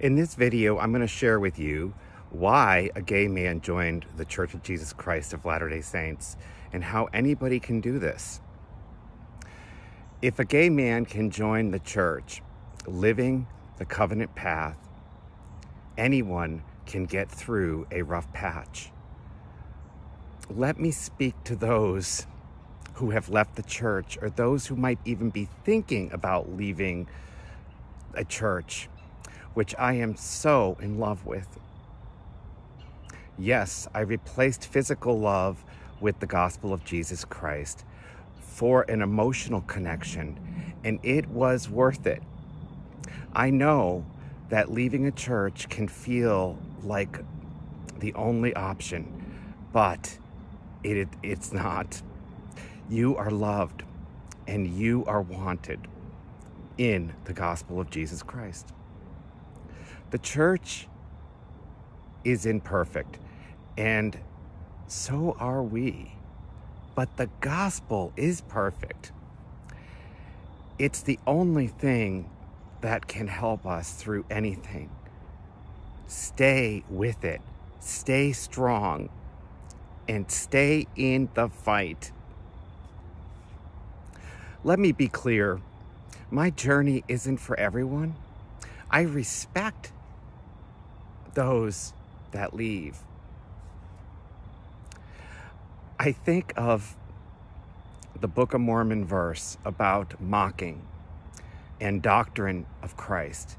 In this video, I'm going to share with you why a gay man joined the Church of Jesus Christ of Latter-day Saints and how anybody can do this. If a gay man can join the church, living the covenant path, anyone can get through a rough patch. Let me speak to those who have left the church, or those who might even be thinking about leaving a church, which I am so in love with. Yes, I replaced physical love with the gospel of Jesus Christ for an emotional connection, and it was worth it. I know that leaving a church can feel like the only option, but it's not. You are loved and you are wanted in the gospel of Jesus Christ. The church is imperfect, and so are we. But the gospel is perfect. It's the only thing that can help us through anything. Stay with it. Stay strong. And stay in the fight. Let me be clear. My journey isn't for everyone. I respect those that leave. I think of the Book of Mormon verse about mocking and Doctrine of Christ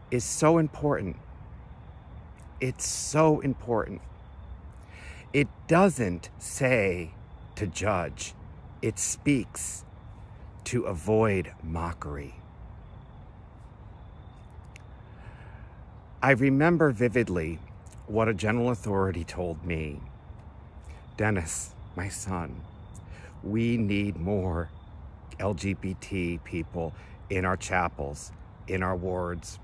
is so important. It's so important. It doesn't say to judge. It speaks to avoid mockery. I remember vividly what a general authority told me. Dennis, my son, we need more LGBT people in our chapels, in our wards.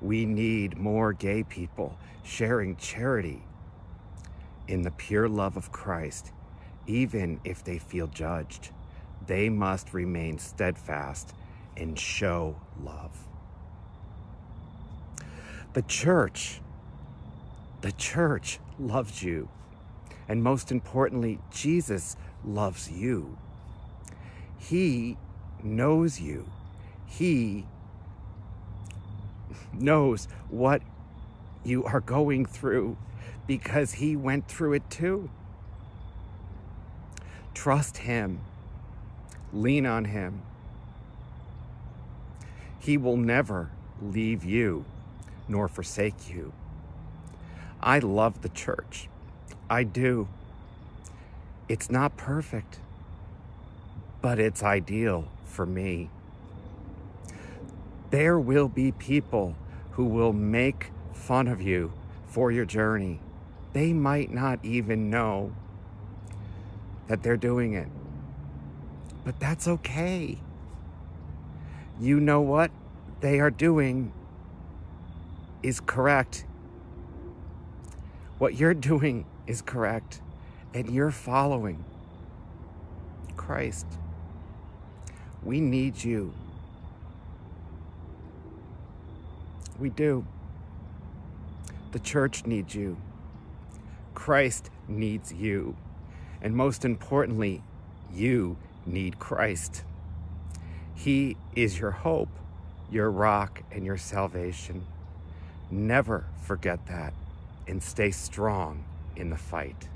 We need more gay people sharing charity in the pure love of Christ. Even if they feel judged, they must remain steadfast and show love. The church loves you. And most importantly, Jesus loves you. He knows you. He knows what you are going through because he went through it too. Trust him. Lean on him. He will never leave you nor forsake you. I love the church. I do. It's not perfect, but it's ideal for me. There will be people who will make fun of you for your journey. They might not even know that they're doing it, but that's okay. You know what they are doing is correct. What you're doing is correct, and you're following Christ. We need you. We do. The church needs you. Christ needs you. And most importantly, you need Christ. He is your hope, your rock, and your salvation. Never forget that, and stay strong in the fight.